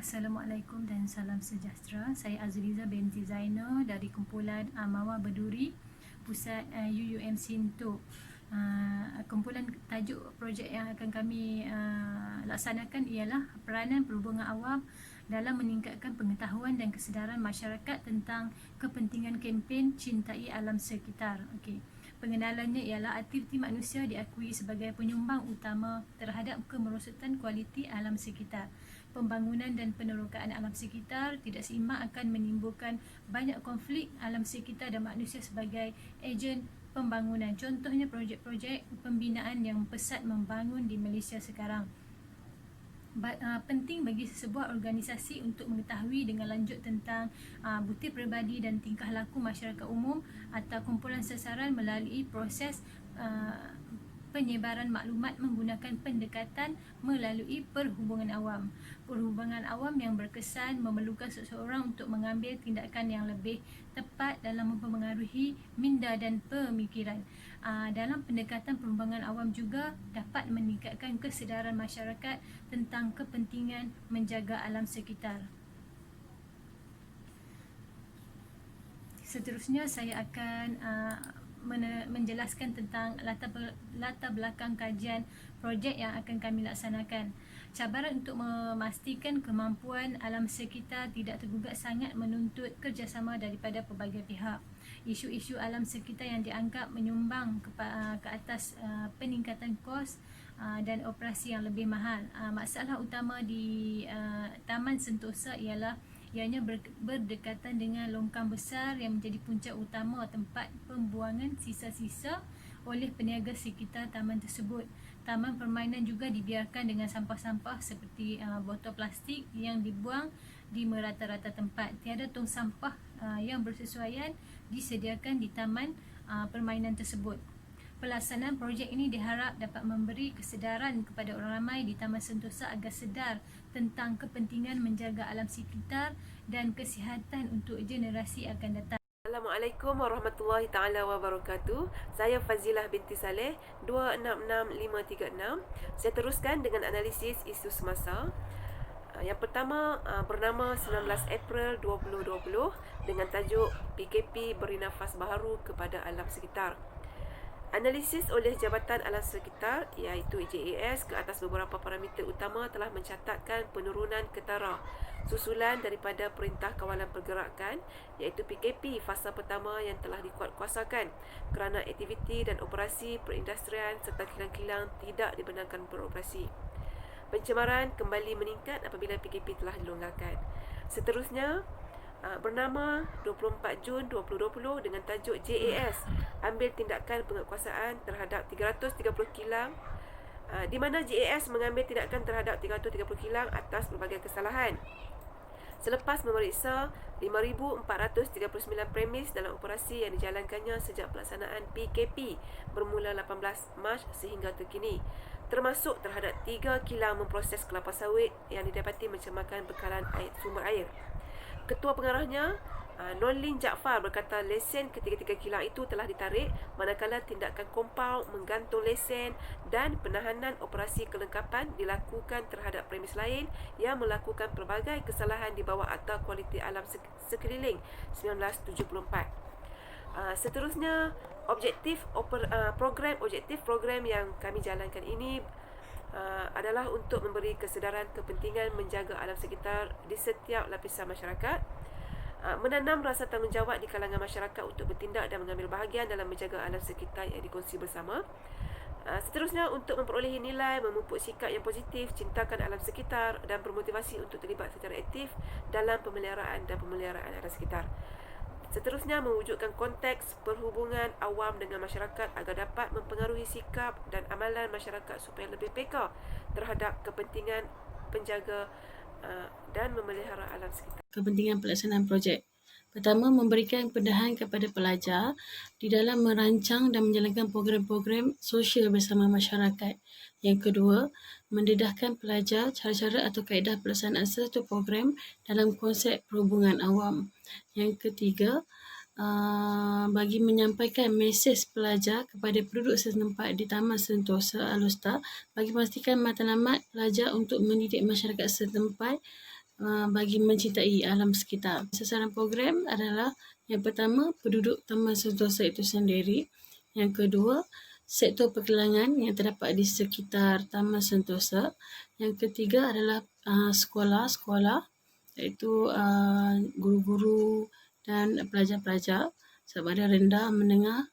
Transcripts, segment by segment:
Assalamualaikum dan salam sejahtera. Saya Azriza binti Zainal dari kumpulan Mawar Berduri, Pusat UUM Sintok. Kumpulan tajuk projek yang akan kami laksanakan ialah peranan perhubungan awam dalam meningkatkan pengetahuan dan kesedaran masyarakat tentang kepentingan kempen Cintai Alam Sekitar. Okey. Pengenalannya ialah aktiviti manusia diakui sebagai penyumbang utama terhadap kemerosotan kualiti alam sekitar. Pembangunan dan penerokaan alam sekitar tidak seimbang akan menimbulkan banyak konflik alam sekitar dan manusia sebagai ejen pembangunan. Contohnya projek-projek pembinaan yang pesat membangun di Malaysia sekarang. Penting bagi sebuah organisasi untuk mengetahui dengan lanjut tentang butir peribadi dan tingkah laku masyarakat umum atau kumpulan sasaran melalui proses penyebaran maklumat menggunakan pendekatan melalui perhubungan awam. Perhubungan awam yang berkesan memerlukan seseorang untuk mengambil tindakan yang lebih tepat dalam mempengaruhi minda dan pemikiran. Dalam pendekatan perhubungan awam juga dapat meningkatkan kesedaran masyarakat tentang kepentingan menjaga alam sekitar. Seterusnya saya akan menjelaskan tentang latar belakang kajian projek yang akan kami laksanakan. Cabaran untuk memastikan kemampuan alam sekitar tidak tergugat sangat menuntut kerjasama daripada pelbagai pihak. Isu-isu alam sekitar yang dianggap menyumbang ke atas peningkatan kos dan operasi yang lebih mahal. Masalah utama di Taman Sentosa ialah ianya berdekatan dengan longkang besar yang menjadi punca utama tempat pembuangan sisa-sisa oleh peniaga sekitar taman tersebut. Taman permainan juga dibiarkan dengan sampah-sampah seperti botol plastik yang dibuang di merata-rata tempat. Tiada tong sampah yang bersesuaian disediakan di taman permainan tersebut. Pelaksanaan projek ini diharap dapat memberi kesedaran kepada orang ramai di Taman Sentosa agar sedar tentang kepentingan menjaga alam sekitar dan kesihatan untuk generasi akan datang. Assalamualaikum warahmatullahi taala wabarakatuh. Saya Fazilah binti Saleh 266536. Saya teruskan dengan analisis isu semasa. Yang pertama bernama 19 April 2020 dengan tajuk PKP beri nafas baharu kepada alam sekitar. Analisis oleh Jabatan Alam Sekitar iaitu JAS ke atas beberapa parameter utama telah mencatatkan penurunan ketara susulan daripada Perintah Kawalan Pergerakan iaitu PKP fasa pertama yang telah dikuatkuasakan kerana aktiviti dan operasi perindustrian serta kilang-kilang tidak dibenarkan beroperasi. Pencemaran kembali meningkat apabila PKP telah dilonggarkan. Seterusnya bernama 24 Jun 2020 dengan tajuk JAS ambil tindakan penguatkuasaan terhadap 330 kilang di mana JAS mengambil tindakan terhadap 330 kilang atas berbagai kesalahan. Selepas memeriksa 5,439 premis dalam operasi yang dijalankannya sejak pelaksanaan PKP bermula 18 Mac sehingga terkini, termasuk terhadap 3 kilang memproses kelapa sawit yang didapati mencemarkan bekalan sumber air. Ketua pengarahnya Nolin Jaafar berkata lesen ketiga-tiga kilang itu telah ditarik manakala tindakan kompaun menggantung lesen dan penahanan operasi kelengkapan dilakukan terhadap premis lain yang melakukan pelbagai kesalahan di bawah Akta Kualiti Alam Sekeliling 1974. Seterusnya program yang kami jalankan ini adalah untuk memberi kesedaran kepentingan menjaga alam sekitar di setiap lapisan masyarakat, menanam rasa tanggungjawab di kalangan masyarakat untuk bertindak dan mengambil bahagian dalam menjaga alam sekitar yang dikongsi bersama. Seterusnya untuk memperolehi nilai, memupuk sikap yang positif, cintakan alam sekitar dan bermotivasi untuk terlibat secara aktif dalam pemeliharaan alam sekitar. Seterusnya mewujudkan konteks perhubungan awam dengan masyarakat agar dapat mempengaruhi sikap dan amalan masyarakat supaya lebih peka terhadap kepentingan penjaga dan memelihara alam sekitar. Kepentingan pelaksanaan projek. Pertama, memberikan pendahan kepada pelajar di dalam merancang dan menjalankan program-program sosial bersama masyarakat. Yang kedua, mendedahkan pelajar cara-cara atau kaedah pelaksanaan satu program dalam konsep perhubungan awam. Yang ketiga, bagi menyampaikan mesej pelajar kepada penduduk setempat di Taman Sentosa Alor Star bagi memastikan matlamat pelajar untuk mendidik masyarakat setempat bagi mencintai alam sekitar. Sasaran program adalah yang pertama, penduduk Taman Sentosa itu sendiri. Yang kedua, sektor perkelangan yang terdapat di sekitar Taman Sentosa. Yang ketiga adalah sekolah-sekolah, iaitu guru-guru dan pelajar-pelajar sama ada rendah, menengah.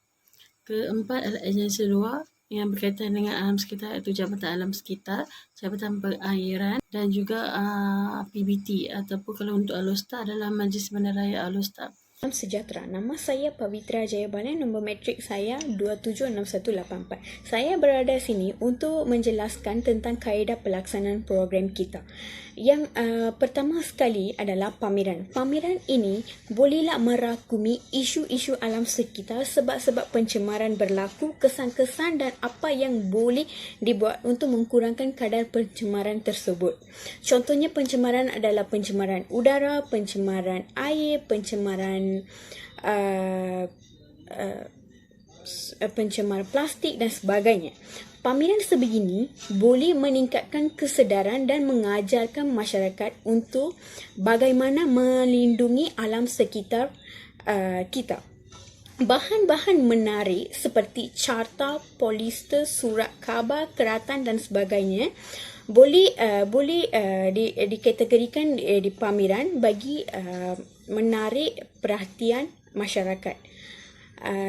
Keempat adalah agensi luar yang berkaitan dengan alam sekitar, iaitu Jabatan Alam Sekitar, Jabatan Perairan dan juga PBT ataupun kalau untuk Alostar adalah Majlis Bandaraya Alostar. Salam sejahtera. Nama saya Pavitra Jayabalan, nombor matrik saya 276184. Saya berada sini untuk menjelaskan tentang kaedah pelaksanaan program kita. Yang pertama sekali adalah pameran. Pameran ini bolehlah merakumi isu-isu alam sekitar, sebab-sebab pencemaran berlaku, kesan-kesan dan apa yang boleh dibuat untuk mengurangkan kadar pencemaran tersebut. Contohnya pencemaran adalah pencemaran udara, pencemaran air, pencemaran pencemaran plastik dan sebagainya. Pameran sebegini boleh meningkatkan kesedaran dan mengajarkan masyarakat untuk bagaimana melindungi alam sekitar kita. Bahan-bahan menarik seperti carta, polister, surat khabar, keratan dan sebagainya boleh dikategorikan di pameran bagi menarik perhatian masyarakat.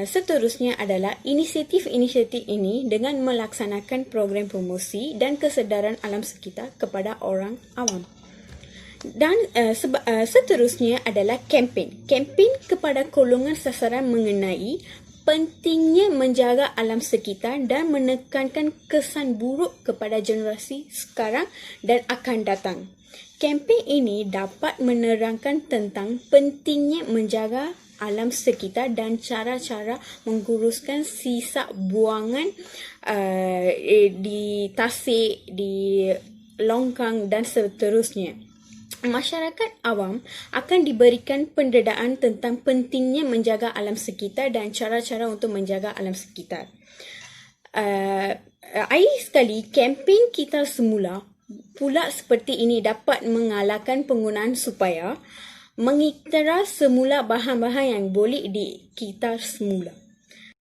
Seterusnya adalah inisiatif-inisiatif ini dengan melaksanakan program promosi dan kesedaran alam sekitar kepada orang awam. Dan seterusnya adalah kempen. Kempen kepada golongan sasaran mengenai pentingnya menjaga alam sekitar dan menekankan kesan buruk kepada generasi sekarang dan akan datang. Kempen ini dapat menerangkan tentang pentingnya menjaga alam sekitar dan cara-cara menguruskan sisa buangan di tasik, di longkang dan seterusnya. Masyarakat awam akan diberikan pendedaan tentang pentingnya menjaga alam sekitar dan cara-cara untuk menjaga alam sekitar. Akhir sekali, kempen kita semula pula seperti ini dapat mengalahkan penggunaan supaya mengiktiraf semula bahan-bahan yang boleh diiktir semula.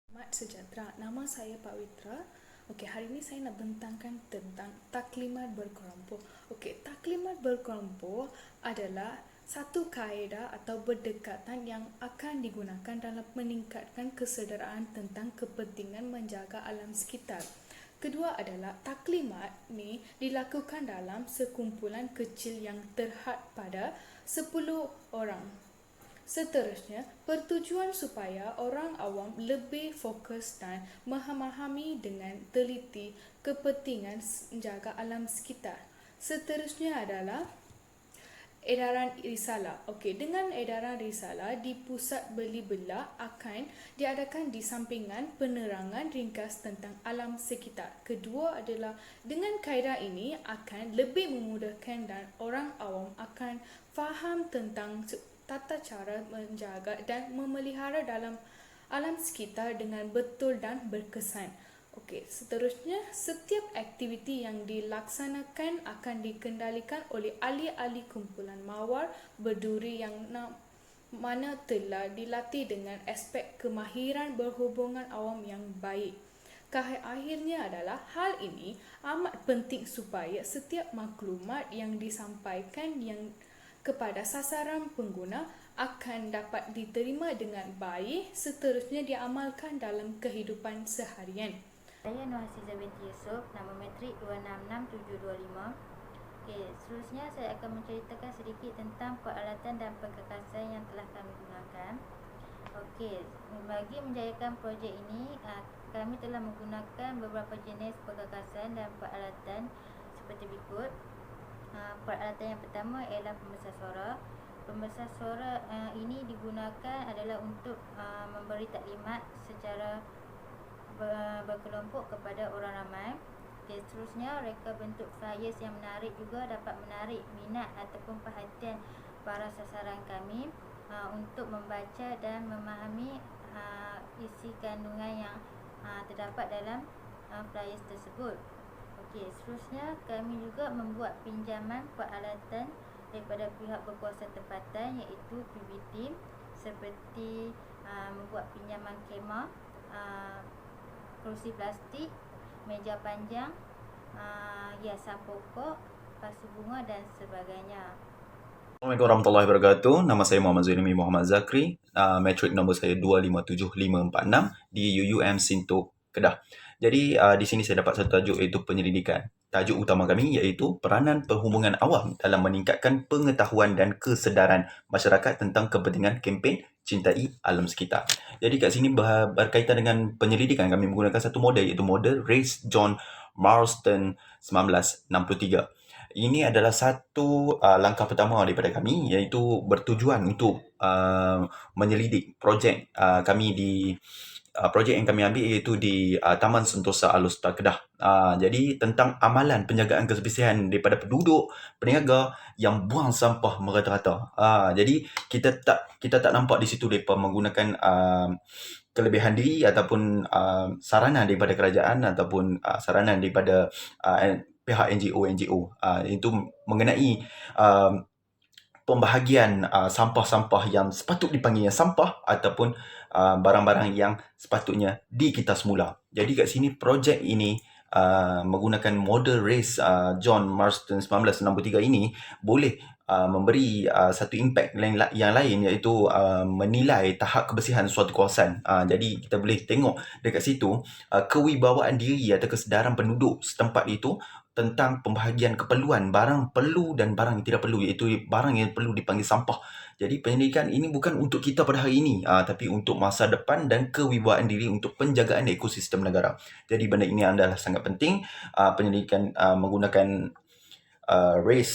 Selamat sejahtera. Nama saya Pak Witra. Okey, hari ini saya nak bentangkan tentang taklimat berkelompok. Okey, taklimat berkelompok adalah satu kaedah atau berdekatan yang akan digunakan dalam meningkatkan kesedaraan tentang kepentingan menjaga alam sekitar. Kedua adalah taklimat ni dilakukan dalam sekumpulan kecil yang terhad pada 10 orang. Seterusnya, pertujuan supaya orang awam lebih fokus dan memahami dengan teliti kepentingan menjaga alam sekitar. Seterusnya adalah edaran risalah. Okey, dengan edaran risalah di pusat beli belah akan diadakan di sampingan penerangan ringkas tentang alam sekitar. Kedua adalah dengan kaedah ini akan lebih memudahkan dan orang awam akan faham tentang tata cara menjaga dan memelihara dalam alam sekitar dengan betul dan berkesan. Okey, seterusnya setiap aktiviti yang dilaksanakan akan dikendalikan oleh ahli-ahli kumpulan mawar berduri yang mana telah dilatih dengan aspek kemahiran berhubungan awam yang baik. Akhirnya adalah hal ini amat penting supaya setiap maklumat yang disampaikan yang kepada sasaran pengguna akan dapat diterima dengan baik, seterusnya diamalkan dalam kehidupan seharian. Saya Nur Hasizah binti Yusof, nama matrik 266725. Okey, seterusnya saya akan menceritakan sedikit tentang peralatan dan perkakasan yang telah kami gunakan. Okey, bagi menjayakan projek ini, kami telah menggunakan beberapa jenis perkakasan dan peralatan seperti berikut. Peralatan yang pertama ialah pembesar suara. Pembesar suara ini digunakan adalah untuk memberi taklimat secara berkelompok kepada orang ramai. Okay, seterusnya reka bentuk flyers yang menarik juga dapat menarik minat ataupun perhatian para sasaran kami untuk membaca dan memahami isi kandungan yang terdapat dalam flyers tersebut. Okey, seterusnya kami juga membuat pinjaman peralatan daripada pihak berkuasa tempatan iaitu PB Team, seperti membuat pinjaman khemah, kerusi plastik, meja panjang, hiasan pokok, pasu bunga dan sebagainya. Assalamualaikum warahmatullahi wabarakatuh. Nama saya Muhammad Zulimi Muhammad Zakri. Matrik nombor saya 257546 di UUM Sintok, Kedah. Jadi di sini saya dapat satu tajuk iaitu penyelidikan. Tajuk utama kami iaitu peranan perhubungan awam dalam meningkatkan pengetahuan dan kesedaran masyarakat tentang kepentingan kempen Cintai Alam Sekitar. Jadi kat sini berkaitan dengan penyelidikan, kami menggunakan satu model iaitu model Race John Marston 1963. Ini adalah satu langkah pertama daripada kami iaitu bertujuan untuk menyelidik projek kami di projek yang kami ambil iaitu di Taman Sentosa Alustar Kedah. Jadi tentang amalan penjagaan kebersihan daripada penduduk, peniaga yang buang sampah merata-rata. Jadi kita tak nampak di situ mereka menggunakan kelebihan diri ataupun saranan daripada kerajaan ataupun saranan daripada pihak NGO. Itu mengenai pembahagian sampah-sampah yang sepatut dipanggilnya sampah ataupun barang-barang yang sepatutnya dikita semula. Jadi kat sini projek ini menggunakan model race John Marston 1963 ini boleh memberi satu impact yang lain iaitu menilai tahap kebersihan suatu kawasan. Jadi kita boleh tengok dekat situ kewibawaan diri atau kesedaran penduduk setempat itu tentang pembahagian keperluan barang perlu dan barang yang tidak perlu, iaitu barang yang perlu dipanggil sampah. Jadi penyelidikan ini bukan untuk kita pada hari ini, tapi untuk masa depan dan kewibawaan diri untuk penjagaan ekosistem negara. Jadi benda ini adalah sangat penting. Penyelidikan menggunakan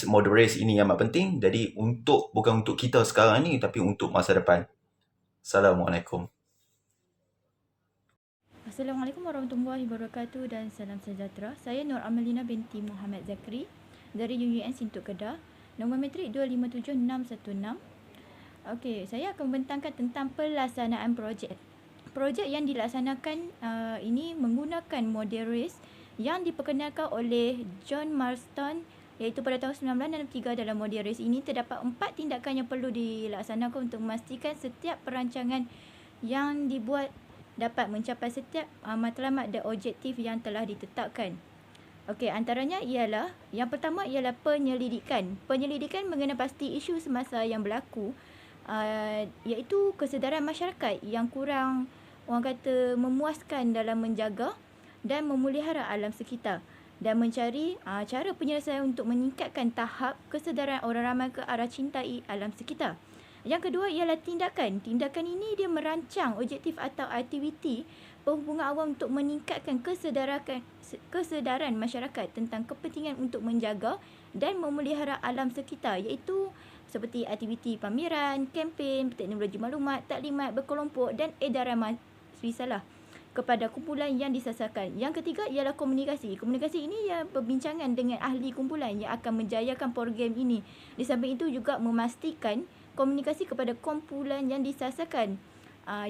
model race ini amat penting. Jadi bukan untuk kita sekarang ni, tapi untuk masa depan. Assalamualaikum. Assalamualaikum warahmatullahi wabarakatuh dan salam sejahtera. Saya Nur Amelina binti Muhammad Zakri dari UUM Sintok Kedah, nombor matrik 257616. Okey, saya akan membentangkan tentang pelaksanaan projek. Projek yang dilaksanakan ini menggunakan model race yang diperkenalkan oleh John Marston iaitu pada tahun 1963. Dalam model race ini terdapat 4 tindakan yang perlu dilaksanakan untuk memastikan setiap perancangan yang dibuat dapat mencapai setiap matlamat dan objektif yang telah ditetapkan. Okey, antaranya ialah, yang pertama ialah penyelidikan. Penyelidikan mengenai pasti isu semasa yang berlaku, iaitu kesedaran masyarakat yang kurang, orang kata, memuaskan dalam menjaga dan memelihara alam sekitar dan mencari cara penyelesaian untuk meningkatkan tahap kesedaran orang ramai ke arah cintai alam sekitar. Yang kedua ialah tindakan. Tindakan ini dia merancang objektif atau aktiviti perhubungan awam untuk meningkatkan kesedaran masyarakat tentang kepentingan untuk menjaga dan memelihara alam sekitar, iaitu seperti aktiviti pameran, kempen, teknologi maklumat, taklimat berkelompok dan edaran risalah kepada kumpulan yang disasarkan. Yang ketiga ialah komunikasi. Komunikasi ini ialah perbincangan dengan ahli kumpulan yang akan menjayakan program ini. Di samping itu juga memastikan komunikasi kepada kumpulan yang disasarkan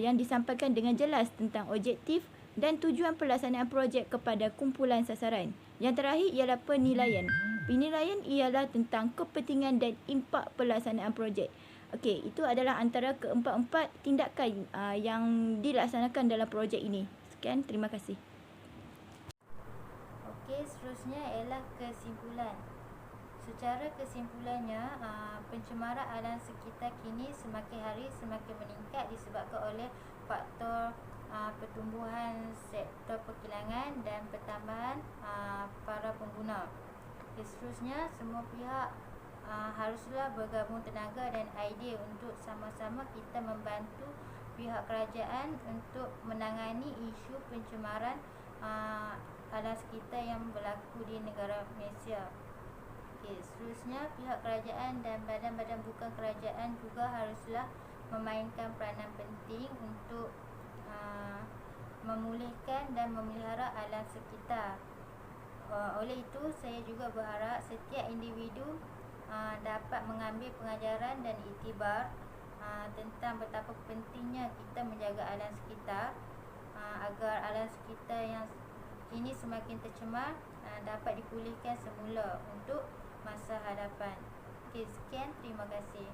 yang disampaikan dengan jelas tentang objektif dan tujuan pelaksanaan projek kepada kumpulan sasaran. Yang terakhir ialah penilaian. Penilaian ialah tentang kepentingan dan impak pelaksanaan projek. Okey, itu adalah antara keempat-empat tindakan yang dilaksanakan dalam projek ini. Sekian, terima kasih. Okey, seterusnya ialah kesimpulan. Secara kesimpulannya, pencemaran alam sekitar kini semakin hari semakin meningkat disebabkan oleh faktor pertumbuhan sektor perkilangan dan pertambahan para pengguna. Seterusnya, semua pihak haruslah bergabung tenaga dan idea untuk sama-sama kita membantu pihak kerajaan untuk menangani isu pencemaran alam sekitar yang berlaku di negara Malaysia. Okay, seterusnya, pihak kerajaan dan badan-badan bukan kerajaan juga haruslah memainkan peranan penting untuk memulihkan dan memelihara alam sekitar. Oleh itu, saya juga berharap setiap individu dapat mengambil pengajaran dan iktibar tentang betapa pentingnya kita menjaga alam sekitar agar alam sekitar yang kini semakin tercemar dapat dipulihkan semula untuk masa hadapan. Okey, sekian. Terima kasih.